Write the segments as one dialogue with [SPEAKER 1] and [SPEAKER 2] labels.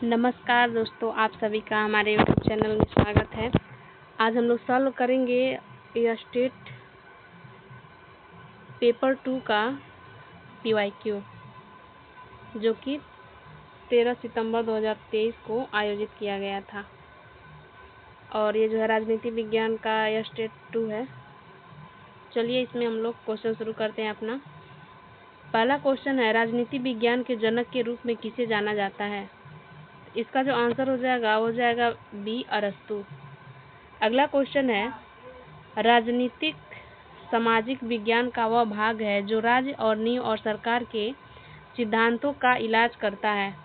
[SPEAKER 1] नमस्कार दोस्तों, आप सभी का हमारे यूट्यूब चैनल में स्वागत है। आज हम लोग सॉल्व करेंगे स्टेट पेपर 2 का PYQ, जो कि 13 सितंबर 2023 को आयोजित किया गया था। और ये जो है राजनीति विज्ञान का स्टेट 2 है। चलिए इसमें हम लोग क्वेश्चन शुरू करते हैं अपना। पहला क्वेश्चन है, राजनीति विज्ञान के जनक के रूप में किसे जाना जाता है? इसका जो आंसर हो जाएगा वो जाएगा बी, अरस्तु। अगला क्वेश्चन है, राजनीतिक सामाजिक विज्ञान का वह भाग है जो राज्य और नींव और सरकार के सिद्धांतों का इलाज करता है।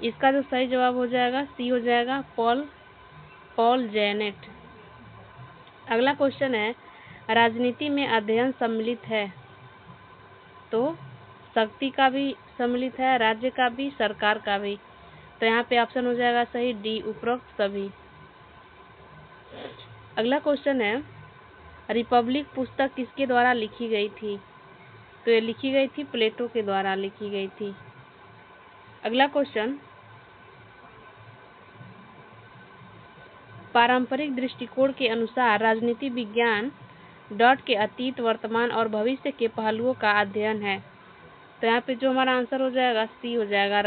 [SPEAKER 1] इसका जो सही जवाब हो जाएगा सी हो जाएगा, पॉल जेनेट। अगला क्वेश्चन है, राजनीति में अध्ययन सम्मिलित है, तो शक्ति का भी सम्मिलित है, राज्य का भी, सरकार का भी। तो यहाँ पे ऑप्शन हो जाएगा सही डी, उपरोक्त सभी। अगला क्वेश्चन है, रिपब्लिक पुस्तक किसके द्वारा लिखी गई थी? तो ये लिखी गई थी प्लेटो के द्वारा लिखी गई थी। अगला क्वेश्चन, पारंपरिक दृष्टिकोण के अनुसार राजनीति विज्ञान डॉट के अतीत, वर्तमान और भविष्य के पहलुओं का अध्ययन है। तो यहाँ पे जो हमारा आंसर हो जाएगा सी हो जाएगा,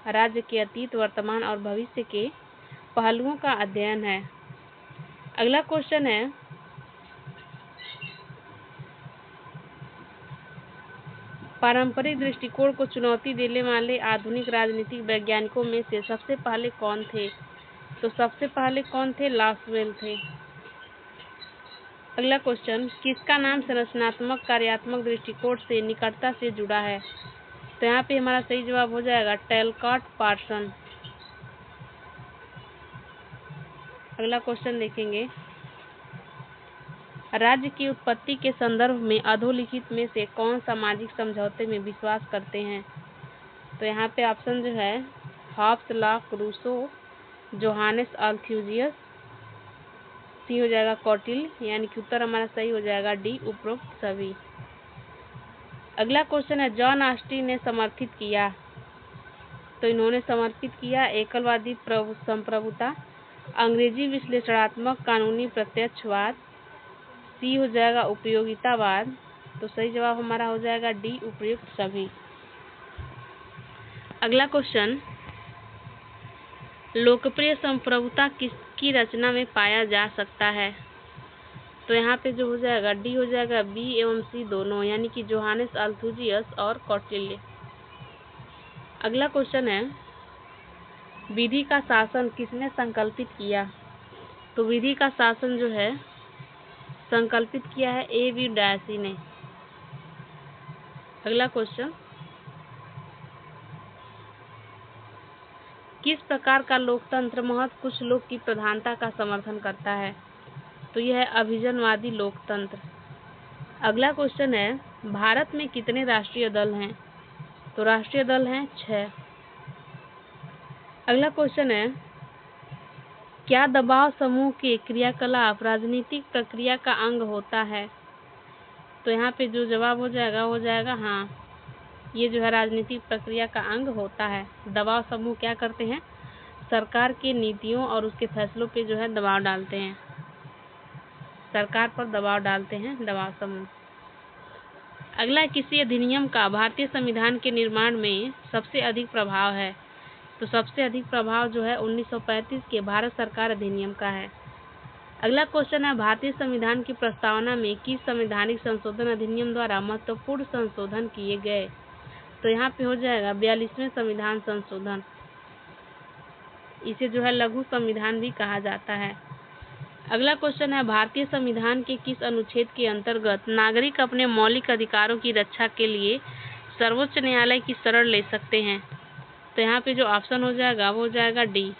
[SPEAKER 1] राज्य के अतीत, वर्तमान और भविष्य के पहलुओं का अध्ययन है। अगला क्वेश्चन है, पारंपरिक दृष्टिकोण को चुनौती देने वाले आधुनिक राजनीतिक वैज्ञानिकों में से सबसे पहले कौन थे? तो सबसे पहले कौन थे? लासवेल थे। अगला क्वेश्चन, किसका नाम संरचनात्मक कार्यात्मक दृष्टिकोण से निकटता से जुड़ा है? तो यहाँ पे हमारा सही जवाब हो जाएगा टैलकॉट पार्सन। अगला क्वेश्चन देखेंगे, राज्य की उत्पत्ति के संदर्भ में अधोलिखित में से कौन सामाजिक समझौते में विश्वास करते हैं? तो यहाँ पे ऑप्शन जो है हॉब्स, लॉक, रूसो, जोहानेस अल्थ्यूजियस, सी हो जाएगा कौटिल्य, यानी कि उत्तर हमारा सही हो जाएगा डी, उपरोक्त सभी। अगला क्वेश्चन है, जॉन ऑस्टिन ने समर्थित किया, तो इन्होंने समर्पित किया एकलवादी संप्रभुता, अंग्रेजी विश्लेषणात्मक कानूनी प्रत्यक्षवाद, सी हो जाएगा उपयोगितावाद। तो सही जवाब हमारा हो जाएगा डी, उपयुक्त सभी। अगला क्वेश्चन, लोकप्रिय संप्रभुता किसकी रचना में पाया जा सकता है? तो यहाँ पे जो हो जाएगा डी हो जाएगा, बी एवं सी दोनों, यानी कि जोहानेस अल्थ्यूजियस और कौटिल्य। अगला क्वेश्चन है, विधि का शासन किसने संकल्पित किया? तो विधि का शासन जो है संकल्पित किया है A.V. डायसी ने। अगला क्वेश्चन, किस प्रकार का लोकतंत्र महत्व कुछ लोग की प्रधानता का समर्थन करता है? तो यह है अभिजनवादी लोकतंत्र। अगला क्वेश्चन है, भारत में कितने राष्ट्रीय दल हैं? तो राष्ट्रीय दल हैं 6। अगला क्वेश्चन है, क्या दबाव समूह के क्रियाकलाप राजनीतिक प्रक्रिया का अंग होता है? तो यहाँ पे जो जवाब हो जाएगा हाँ, ये जो है राजनीतिक प्रक्रिया का अंग होता है। दबाव समूह क्या करते हैं? सरकार के नीतियों और उसके फैसलों पे जो है दबाव डालते हैं, सरकार पर दबाव डालते हैं दबाव समूह। अगला, किसी अधिनियम का भारतीय संविधान के निर्माण में सबसे अधिक प्रभाव है? तो सबसे अधिक प्रभाव जो है 1935 के भारत सरकार अधिनियम का है। अगला क्वेश्चन है, भारतीय संविधान की प्रस्तावना में किस संवैधानिक संशोधन अधिनियम द्वारा महत्वपूर्ण संशोधन किए गए? तो यहाँ पे हो जाएगा 42वें संविधान संशोधन। इसे जो है लघु संविधान भी कहा जाता है। अगला क्वेश्चन है, भारतीय संविधान के किस अनुच्छेद के अंतर्गत नागरिक अपने मौलिक अधिकारों की रक्षा के लिए सर्वोच्च न्यायालय की शरण ले सकते हैं? तो यहाँ पे जो ऑप्शन हो जाएगा वो हो जाएगा डी,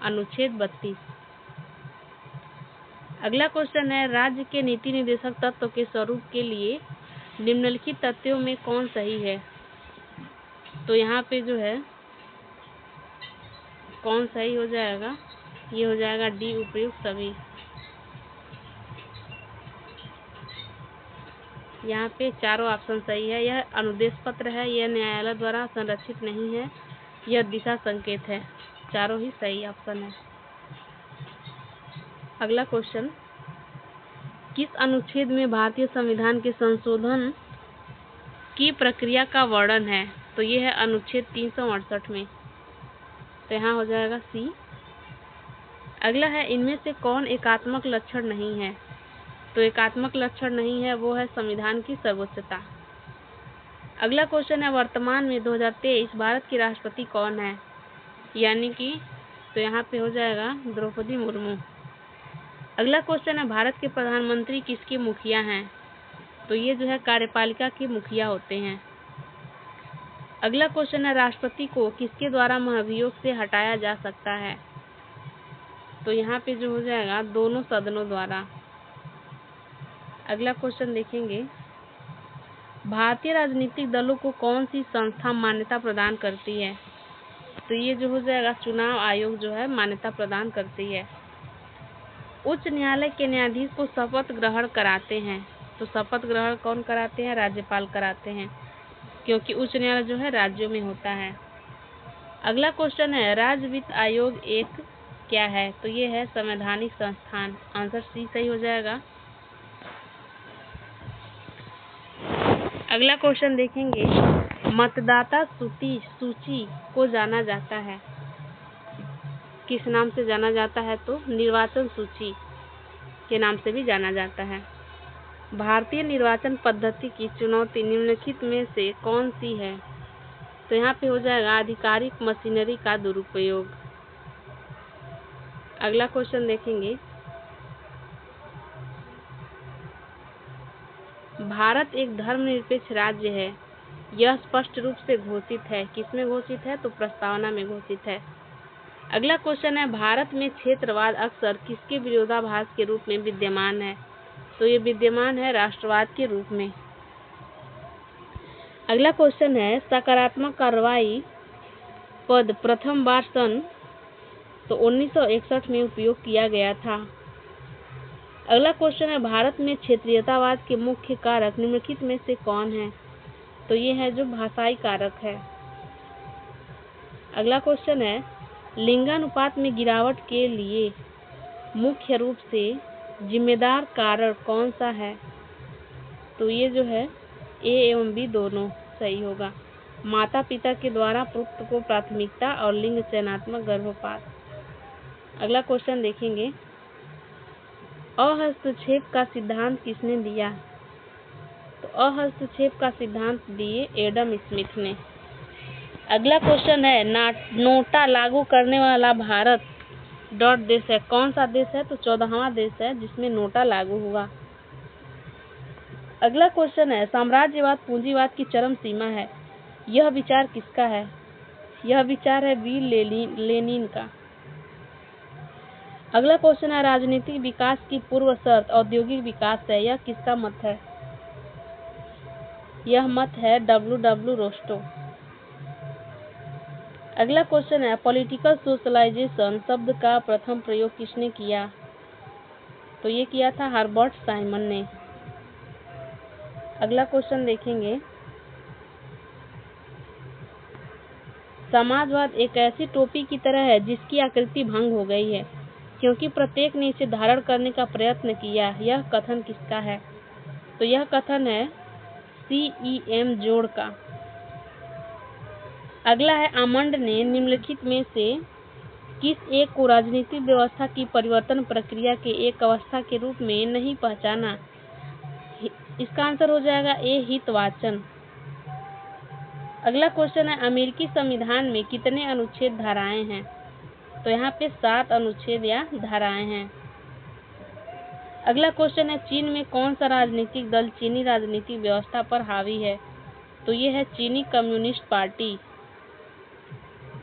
[SPEAKER 1] अनुच्छेद 32। अगला क्वेश्चन है, राज्य के नीति निर्देशक तत्व के स्वरूप के लिए निम्नलिखित तथ्यों में कौन सही है? तो यहाँ पे जो है कौन सही हो जाएगा? ये हो जाएगा डी, उपयुक्त सभी। यहाँ पे चारों ऑप्शन सही है। यह अनुदेश पत्र है, यह न्यायालय द्वारा संरक्षित नहीं है, यह दिशा संकेत है। चारों ही सही ऑप्शन है। अगला क्वेश्चन, किस अनुच्छेद में भारतीय संविधान के संशोधन की प्रक्रिया का वर्णन है? तो ये है अनुच्छेद 368 में। तो यहाँ हो जाएगा सी। अगला है, इनमें से कौन एकात्मक लक्षण नहीं है? तो एकात्मक लक्षण नहीं है वो है संविधान की सर्वोच्चता। अगला क्वेश्चन है, वर्तमान में 2023 भारत की राष्ट्रपति कौन है? यानी कि तो यहाँ पे हो जाएगा द्रौपदी मुर्मू। अगला क्वेश्चन है, भारत के प्रधानमंत्री किसके मुखिया हैं? तो ये जो है कार्यपालिका के मुखिया होते हैं। अगला क्वेश्चन है, राष्ट्रपति को किसके द्वारा महाभियोग से हटाया जा सकता है? तो यहाँ पे जो हो जाएगा दोनों सदनों द्वारा। अगला क्वेश्चन देखेंगे, भारतीय राजनीतिक दलों को कौन सी संस्था मान्यता प्रदान करती है? तो ये जो हो जाएगा चुनाव आयोग जो है मान्यता प्रदान करती है। उच्च न्यायालय के न्यायाधीश को शपथ ग्रहण कराते हैं। तो शपथ ग्रहण कौन कराते हैं? राज्यपाल कराते हैं, क्योंकि उच्च न्यायालय जो है राज्यों में होता है। अगला क्वेश्चन है, राज्य वित्त आयोग एक क्या है? तो ये है संवैधानिक संस्थान। आंसर सी सही हो जाएगा। अगला क्वेश्चन देखेंगे, मतदाता सूची को जाना जाता है किस नाम से जाना जाता है? तो निर्वाचन सूची के नाम से भी जाना जाता है। भारतीय निर्वाचन पद्धति की चुनौती निम्नलिखित में से कौन सी है? तो यहाँ पे हो जाएगा आधिकारिक मशीनरी का दुरुपयोग। अगला क्वेश्चन देखेंगे, भारत एक धर्मनिरपेक्ष राज्य है, यह स्पष्ट रूप से घोषित है। किसमें घोषित है? तो प्रस्तावना में घोषित है। अगला क्वेश्चन है, भारत में क्षेत्रवाद अक्सर किसके विरोधाभास के रूप में विद्यमान है? तो ये विद्यमान है राष्ट्रवाद के रूप में। अगला क्वेश्चन है, सकारात्मक कार्रवाई पद प्रथम बार सन तो 1961 में उपयोग किया गया था। अगला क्वेश्चन है, भारत में क्षेत्रीयतावाद के मुख्य कारक निम्नलिखित में से कौन है? तो ये है जो भाषाई कारक है। अगला क्वेश्चन है, लिंगानुपात में गिरावट के लिए मुख्य रूप से जिम्मेदार कारक कौन सा है? तो ये जो है ए एवं बी दोनों सही होगा। माता पिता के द्वारा पुत्र को प्राथमिकता और लिंग चयनात्मक गर्भपात। अगला क्वेश्चन देखेंगे, अहस्तक्षेप का सिद्धांत किसने दिया? तो अहस्तक्षेप का सिद्धांत दिए एडम स्मिथ ने। अगला क्वेश्चन है, नोटा लागू करने वाला भारत डॉट देश है। कौन सा देश है? तो 14वां देश है जिसमें नोटा लागू हुआ। अगला क्वेश्चन है, साम्राज्यवाद पूंजीवाद की चरम सीमा है, यह विचार किसका है? यह विचार है वी लेनिन का। अगला क्वेश्चन है, राजनीतिक विकास की पूर्व शर्त औद्योगिक विकास है, यह किसका मत है? यह मत है डब्ल्यू रोस्टो। अगला क्वेश्चन है, पॉलिटिकल सोशलाइजेशन शब्द का प्रथम प्रयोग किसने किया? तो ये किया था हर्बर्ट साइमन ने। अगला क्वेश्चन देखेंगे, समाजवाद एक ऐसी टोपी की तरह है जिसकी आकृति भंग हो गई है क्योंकि प्रत्येक ने इसे धारण करने का प्रयत्न किया, यह कथन किसका है? तो यह कथन है CEM जोड़ का। अगला है, आमंड ने निम्नलिखित में से किस एक को राजनीतिक व्यवस्था की परिवर्तन प्रक्रिया के एक अवस्था के रूप में नहीं पहचाना? इसका आंसर हो जाएगा ए हितवाचन। अगला क्वेश्चन है, अमेरिकी संविधान में कितने अनुच्छेद धाराएं हैं? तो यहाँ पे 7 अनुच्छेद या धाराएं हैं। अगला क्वेश्चन है, चीन में कौन सा राजनीतिक दल चीनी राजनीतिक व्यवस्था पर हावी है? तो ये है चीनी कम्युनिस्ट पार्टी।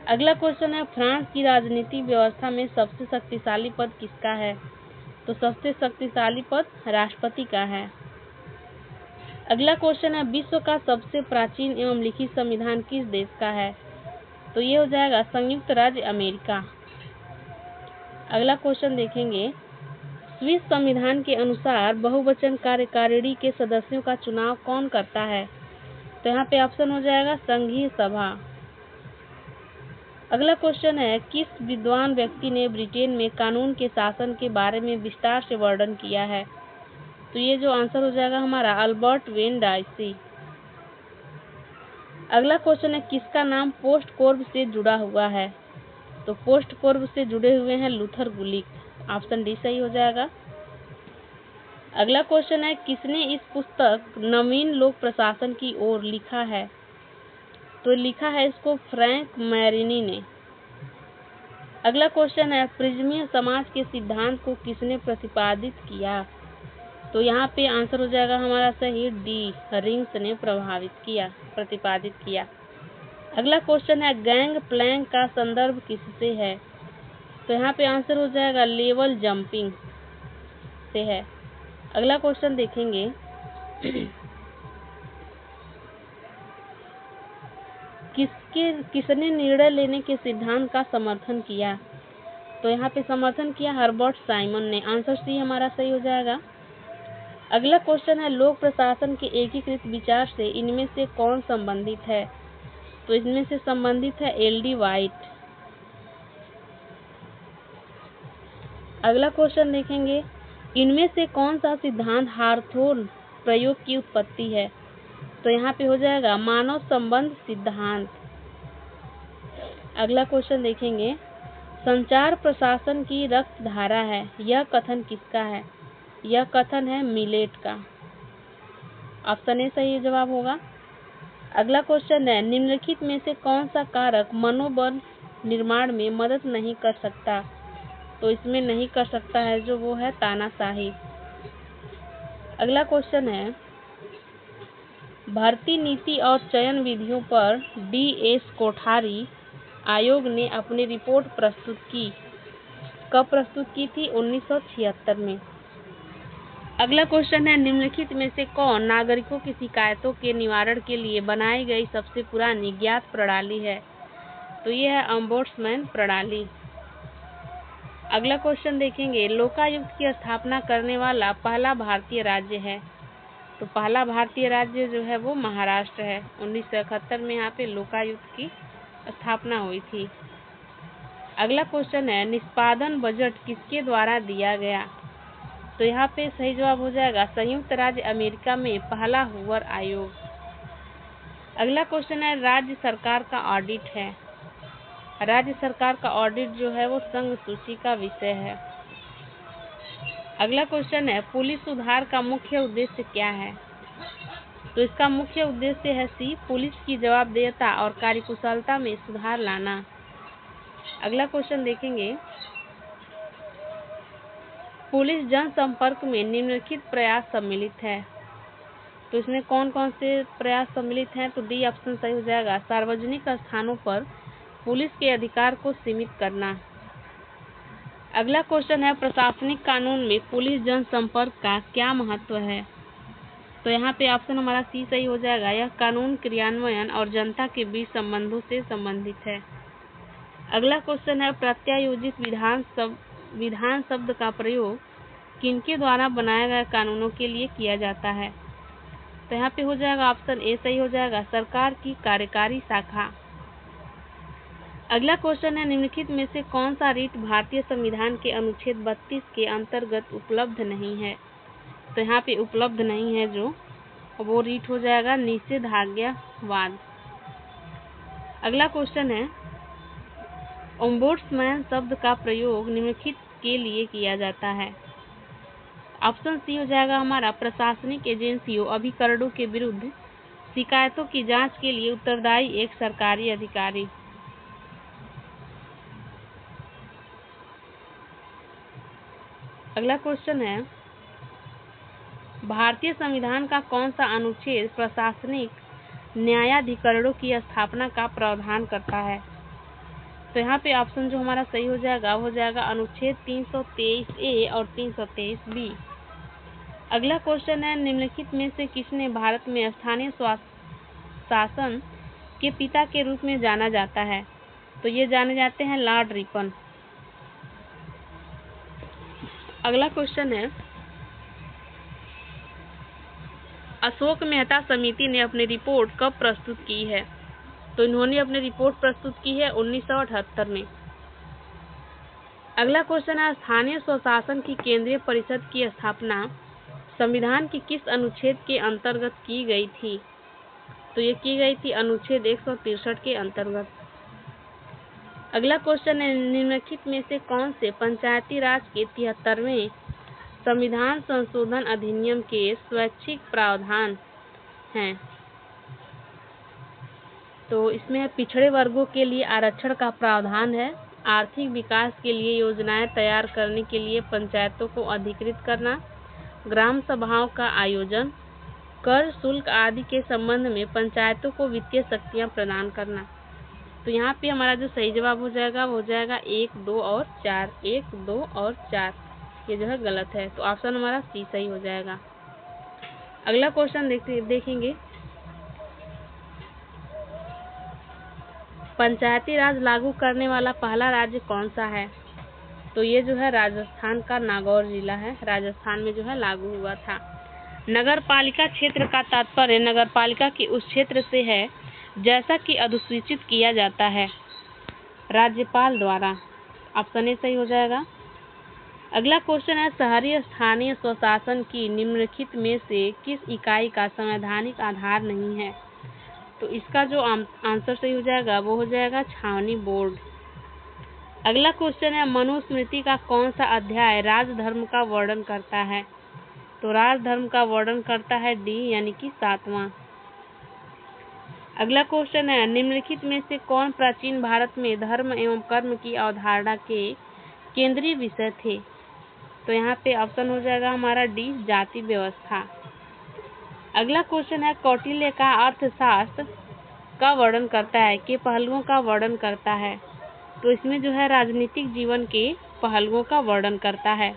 [SPEAKER 1] अगला क्वेश्चन है, फ्रांस की राजनीतिक व्यवस्था में सबसे शक्तिशाली पद किसका है? तो सबसे शक्तिशाली पद राष्ट्रपति का है। अगला क्वेश्चन है, विश्व का सबसे प्राचीन एवं लिखित संविधान किस देश का है? तो ये हो जाएगा संयुक्त राज्य अमेरिका। अगला क्वेश्चन देखेंगे, स्विस संविधान के अनुसार बहुवचन कार्यकारिणी के सदस्यों का चुनाव कौन करता है? तो यहाँ पे ऑप्शन हो जाएगा संघीय सभा। अगला क्वेश्चन है, किस विद्वान व्यक्ति ने ब्रिटेन में कानून के शासन के बारे में विस्तार से वर्णन किया है? तो ये जो आंसर हो जाएगा हमारा अल्बर्ट वेन डायसी। अगला क्वेश्चन है, किसका नाम पोस्ट कोर्ब से जुड़ा हुआ है? तो पोस्ट कोर्ब से जुड़े हुए हैं लूथर गुलिक। ऑप्शन डी सही हो जाएगा। अगला क्वेश्चन है, किसने इस पुस्तक नवीन लोक प्रशासन की ओर लिखा है? तो लिखा है इसको फ्रैंक मैरिनी ने। अगला क्वेश्चन है, प्रिज्मीय समाज के सिद्धांत को किसने प्रतिपादित किया? तो यहाँ पे आंसर हो जाएगा हमारा सही डी, रिंग्स ने प्रतिपादित किया। अगला क्वेश्चन है, गैंग प्लैंक का संदर्भ किससे है? तो यहाँ पे आंसर हो जाएगा लेवल जंपिंग से है। अगला क्वेश्चन देखेंगे, किसने निर्णय लेने के सिद्धांत का समर्थन किया? तो यहाँ पे समर्थन किया हर्बर्ट साइमन ने। आंसर सी हमारा सही हो जाएगा। अगला क्वेश्चन है, लोक प्रशासन के एकीकृत विचार से इनमें से कौन संबंधित है? तो इसमें से संबंधित है एल.डी. वाइट। अगला क्वेश्चन देखेंगे, इनमें से कौन सा सिद्धांत हार्थोर्न प्रयोग की उत्पत्ति है? तो यहाँ पे हो जाएगा मानव संबंध सिद्धांत। अगला क्वेश्चन देखेंगे, संचार प्रशासन की रक्त धारा है, यह कथन किसका है? यह कथन है मिलेट का। ऑप्शन ए सही जवाब होगा। अगला क्वेश्चन है, निम्नलिखित में से कौन सा कारक मनोबल निर्माण में मदद नहीं कर सकता? तो इसमें नहीं कर सकता है जो वो है तानाशाही। अगला क्वेश्चन है, भर्ती नीति और चयन विधियों पर डी.एस. कोठारी आयोग ने अपनी रिपोर्ट प्रस्तुत की। कब प्रस्तुत की थी? 1976 में। अगला क्वेश्चन है, निम्नलिखित में से कौन नागरिकों की शिकायतों के निवारण के लिए बनाई गई सबसे पुरानी ज्ञात प्रणाली है? तो ये है ओम्बुड्समैन प्रणाली। अगला क्वेश्चन देखेंगे, लोकायुक्त की स्थापना करने वाला पहला भारतीय राज्य है? तो पहला भारतीय राज्य जो है वो महाराष्ट्र है। 1971 में यहाँ पे लोकायुक्त की स्थापना हुई थी। अगला क्वेश्चन है, निष्पादन बजट किसके द्वारा दिया गया? तो यहाँ पे सही जवाब हो जाएगा संयुक्त राज्य अमेरिका में पहला हूवर आयोग। अगला क्वेश्चन है, राज्य सरकार का ऑडिट है। राज्य सरकार का ऑडिट जो है वो संघ सूची का विषय है। अगला क्वेश्चन है, पुलिस सुधार का मुख्य उद्देश्य क्या है? तो इसका मुख्य उद्देश्य है सी, पुलिस की जवाबदेहिता और कार्यकुशलता में सुधार लाना। अगला क्वेश्चन देखेंगे, पुलिस जनसंपर्क में निम्नलिखित प्रयास सम्मिलित है। तो इसमें कौन कौन से प्रयास सम्मिलित हैं? तो डी ऑप्शन सही हो जाएगा, सार्वजनिक स्थानों पर पुलिस के अधिकार को सीमित करना। अगला क्वेश्चन है, प्रशासनिक कानून में पुलिस जनसंपर्क का क्या महत्व है? तो यहाँ पे ऑप्शन हमारा सी सही हो जाएगा, यह कानून क्रियान्वयन और जनता के बीच संबंधों से संबंधित है। अगला क्वेश्चन है, प्रत्यायोजित विधान शब्द का प्रयोग किनके द्वारा बनाए गए कानूनों के लिए किया जाता है? तो यहाँ पे हो जाएगा ऑप्शन ए सही हो जाएगा, सरकार की कार्यकारी शाखा। अगला क्वेश्चन है, निम्नलिखित में से कौन सा रीट भारतीय संविधान के अनुच्छेद 32 के अंतर्गत उपलब्ध नहीं है? तो यहाँ पे उपलब्ध नहीं है जो वो रीट हो जाएगा निषेधाज्ञावाद। अगला क्वेश्चन है, ओम्बुड्समैन शब्द का प्रयोग निम्नलिखित के लिए किया जाता है? ऑप्शन सी हो जाएगा हमारा, प्रशासनिक एजेंसियों अभिकरणों के विरुद्ध शिकायतों की जांच के लिए उत्तरदायी एक सरकारी अधिकारी। अगला क्वेश्चन है, भारतीय संविधान का कौन सा अनुच्छेद प्रशासनिक न्यायाधिकरणों की स्थापना का प्रावधान करता है? तो यहाँ पे ऑप्शन जो हमारा सही हो जाएगा वो हो जाएगा अनुच्छेद 323A और 323B। अगला क्वेश्चन है, निम्नलिखित में से किसने भारत में स्थानीय शासन के पिता के रूप में जाना जाता है? तो ये जाने जाते हैं लॉर्ड रिपन। अगला क्वेश्चन है, अशोक मेहता समिति ने अपनी रिपोर्ट कब प्रस्तुत की है? तो इन्होंने अपनी रिपोर्ट प्रस्तुत की है 1978 में। अगला क्वेश्चन है, स्थानीय स्वशासन की केंद्रीय परिषद की स्थापना संविधान की किस अनुच्छेद के अंतर्गत की गई थी? तो ये की गई थी अनुच्छेद 163 के अंतर्गत। अगला क्वेश्चन है, निम्नलिखित में से कौन से पंचायती राज के 73वें संविधान संशोधन अधिनियम के स्वैच्छिक प्रावधान हैं? तो इसमें पिछड़े वर्गों के लिए आरक्षण का प्रावधान है, आर्थिक विकास के लिए योजनाएं तैयार करने के लिए पंचायतों को अधिकृत करना, ग्राम सभाओं का आयोजन, कर शुल्क आदि के संबंध में पंचायतों को वित्तीय शक्तियां प्रदान करना। तो यहाँ पे हमारा जो सही जवाब हो जाएगा वो हो जाएगा 1, 2 और 4। 1, 2 और 4 ये जो है गलत है, तो ऑप्शन हमारा सी सही हो जाएगा। अगला क्वेश्चन देखेंगे, पंचायती राज लागू करने वाला पहला राज्य कौन सा है? तो ये जो है राजस्थान का नागौर जिला है, राजस्थान में जो है लागू हुआ था। नगर पालिका क्षेत्र का तात्पर्य नगर पालिका के उस क्षेत्र से है जैसा कि अधिसूचित किया जाता है राज्यपाल द्वारा। ऑप्शन ए सही हो जाएगा। अगला क्वेश्चन है, शहरी स्थानीय स्वशासन की निम्नलिखित में से किस इकाई का संवैधानिक आधार नहीं है? तो इसका जो आंसर सही हो जाएगा वो हो जाएगा छावनी बोर्ड। अगला क्वेश्चन है, मनुस्मृति का कौन सा अध्याय राजधर्म का वर्णन करता है? तो राजधर्म का वर्णन करता है डी यानी कि 7वां। अगला क्वेश्चन है, निम्नलिखित में से कौन प्राचीन भारत में धर्म एवं कर्म की अवधारणा के केंद्रीय विषय थे? तो यहाँ पे ऑप्शन हो जाएगा हमारा डी जाति व्यवस्था। अगला क्वेश्चन है, कौटिल्य का अर्थशास्त्र का वर्णन करता है, के पहलुओं का वर्णन करता है? तो इसमें जो है राजनीतिक जीवन के पहलुओं का वर्णन करता है।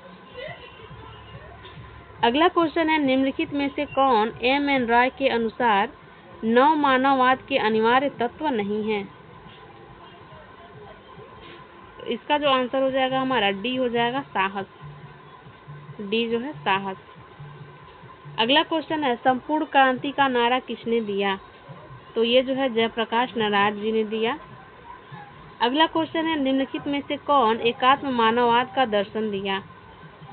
[SPEAKER 1] अगला क्वेश्चन है, निम्नलिखित में से कौन एम.एन. रॉय के अनुसार नव मानववाद के अनिवार्य तत्व नहीं है? तो इसका जो आंसर हो जाएगा हमारा डी हो जाएगा साहस। डी जो है साहस। अगला क्वेश्चन है, संपूर्ण क्रांति का नारा किसने दिया? तो ये जो है जयप्रकाश नारायण जी ने दिया। अगला क्वेश्चन है, निम्नलिखित में से कौन एकात्म मानववाद का दर्शन दिया?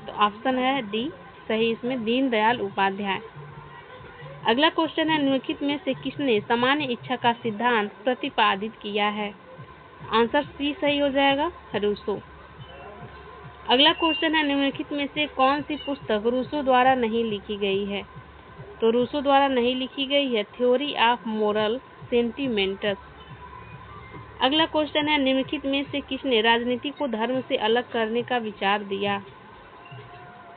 [SPEAKER 1] तो ऑप्शन है डी सही, इसमें दीनदयाल उपाध्याय। अगला क्वेश्चन है, निम्नलिखित में से किसने सामान्य इच्छा का सिद्धांत प्रतिपादित किया है? आंसर सी सही हो जाएगा, रूसो। अगला क्वेश्चन है, निम्नलिखित में से कौन सी पुस्तक रूसो द्वारा नहीं लिखी गई है? तो रूसो द्वारा नहीं लिखी गई है थ्योरी ऑफ मोरल सेंटिमेंट्स। अगला क्वेश्चन है, निम्नलिखित में से किसने राजनीति को धर्म से अलग करने का विचार दिया?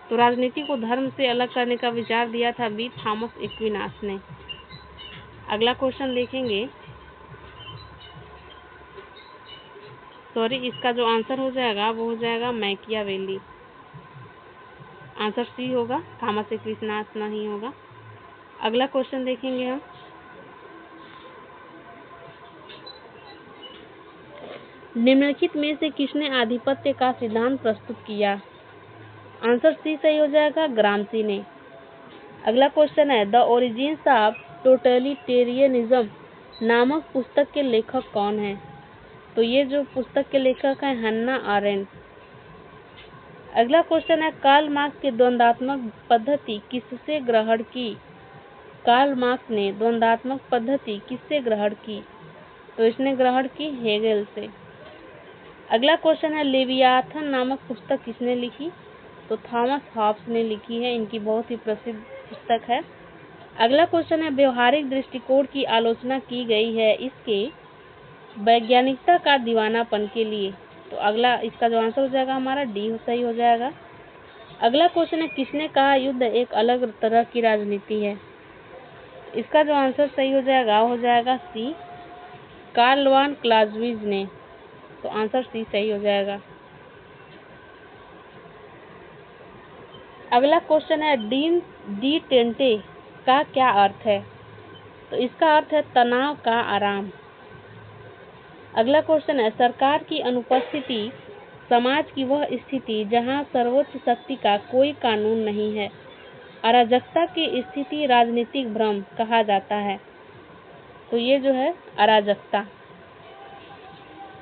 [SPEAKER 1] तो राजनीति को धर्म से अलग करने का विचार दिया था बी थॉमस एक्विनास ने। अगला क्वेश्चन देखेंगे, इसका जो आंसर हो जाएगा वो हो जाएगा मैकियावेली। आंसर सी होगा, थॉमस एक्विनास नहीं होगा। अगला क्वेश्चन देखेंगे हम, निम्नलिखित में से किसने आधिपत्य का सिद्धांत प्रस्तुत किया? आंसर सी सही हो जाएगा, ग्रामसी ने। अगला क्वेश्चन है, द ओरिजिन्स ऑफ टोटलिटेरियनिज्म नामक पुस्तक के लेखक कौन है? तो ये जो पुस्तक के लेखक हैं हन्ना आरेंट। अगला क्वेश्चन है, कार्ल मार्क्स की द्वंद्वात्मक पद्धति किससे ग्रहण की? कार्ल मार्क्स ने द्वंद्वात्मक पद्धति किससे ग्रहण की? तो इसने ग्रहण की हेगेल से। अगला क्वेश्चन है, लेवियाथन नामक पुस्तक किसने लिखी? तो थॉमस हॉब्स ने लिखी है, इनकी बहुत ही प्रसिद्ध पुस्तक है। अगला क्वेश्चन है, व्यवहारिक दृष्टिकोण की आलोचना की गई है इसके वैज्ञानिकता का दीवानापन के लिए। तो अगला इसका जो आंसर हो जाएगा हमारा डी सही हो जाएगा। अगला क्वेश्चन है, किसने कहा युद्ध एक अलग तरह की राजनीति है? इसका जो आंसर सही हो जाएगा वो हो जाएगा सी, कार्ल वान क्लाज़ेविज़ ने। तो आंसर सी सही हो जाएगा। अगला क्वेश्चन है, डिटेंटे का क्या अर्थ है? तो इसका अर्थ है तनाव का आराम। अगला क्वेश्चन है, सरकार की अनुपस्थिति समाज की वह स्थिति जहां सर्वोच्च शक्ति का कोई कानून नहीं है। अराजकता की स्थिति राजनीतिक भ्रम कहा जाता है। तो ये जो है अराजकता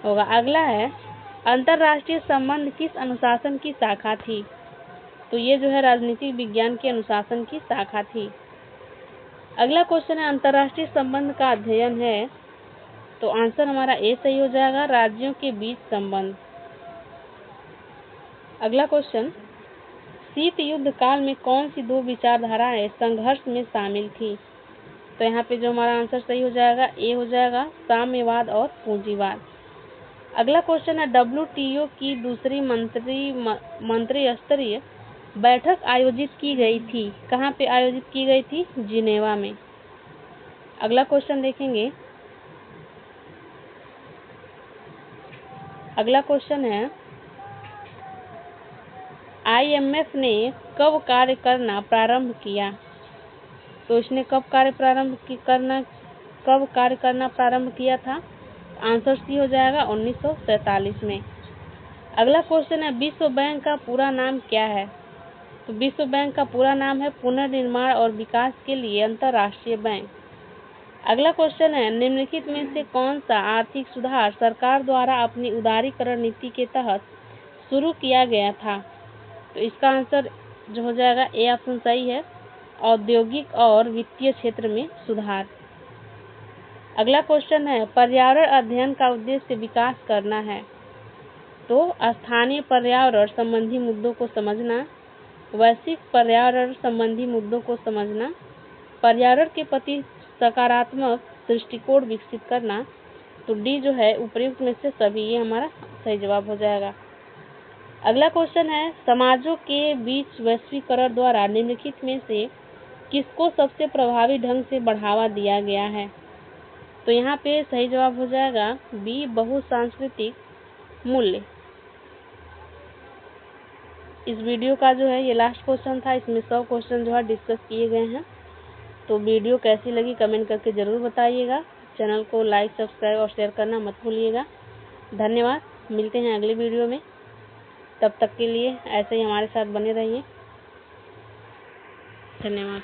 [SPEAKER 1] होगा। अगला है अंतर्राष्ट्रीय संबंध किस अनुशासन की शाखा थी? तो ये जो है राजनीतिक विज्ञान के अनुशासन की शाखा थी। अगला क्वेश्चन है अंतर्राष्ट्रीय संबंध का अध्ययन है, तो आंसर हमारा ए सही हो जाएगा, राज्यों के बीच संबंध। अगला क्वेश्चन शीत युद्ध काल में कौन सी दो विचारधाराएं संघर्ष में शामिल थी? तो यहाँ पे जो हमारा आंसर सही हो जाएगा ए हो जाएगा, साम्यवाद और पूंजीवाद। अगला क्वेश्चन है WTO की दूसरी मंत्री स्तरीय बैठक आयोजित की गई थी, कहाँ पे आयोजित की गई थी? जिनेवा में। अगला क्वेश्चन देखेंगे, अगला क्वेश्चन है IMF ने कब कार्य करना प्रारंभ किया? तो इसने कब कार्य करना प्रारंभ किया था? आंसर सी हो जाएगा 1947 में। अगला क्वेश्चन है विश्व बैंक का पूरा नाम क्या है? तो विश्व बैंक का पूरा नाम है पुनर्निर्माण और विकास के लिए अंतर्राष्ट्रीय बैंक। अगला क्वेश्चन है निम्नलिखित में से कौन सा आर्थिक सुधार सरकार द्वारा अपनी उदारीकरण नीति के तहत शुरू किया गया था? तो इसका आंसर जो हो जाएगा ए ऑप्शन सही है, औद्योगिक और वित्तीय क्षेत्र में सुधार। अगला क्वेश्चन है पर्यावरण अध्ययन का उद्देश्य विकास करना है, तो स्थानीय पर्यावरण संबंधी मुद्दों को समझना, वैश्विक पर्यावरण संबंधी मुद्दों को समझना, पर्यावरण के प्रति सकारात्मक दृष्टिकोण विकसित करना। तो डी जो है उपयुक्त में से सभी, ये हमारा सही जवाब हो जाएगा। अगला क्वेश्चन है समाजों के बीच वैश्वीकरण द्वारा निम्नलिखित में से किसको सबसे प्रभावी ढंग से बढ़ावा दिया गया है? तो यहाँ पे सही जवाब हो जाएगा बी, बहुसांस्कृतिक मूल्य। इस वीडियो का जो है ये लास्ट क्वेश्चन था, इसमें 100 क्वेश्चन जो है डिस्कस किए गए हैं। तो वीडियो कैसी लगी कमेंट करके ज़रूर बताइएगा। चैनल को लाइक, सब्सक्राइब और शेयर करना मत भूलिएगा। धन्यवाद, मिलते हैं अगले वीडियो में। तब तक के लिए ऐसे ही हमारे साथ बने रहिए। धन्यवाद।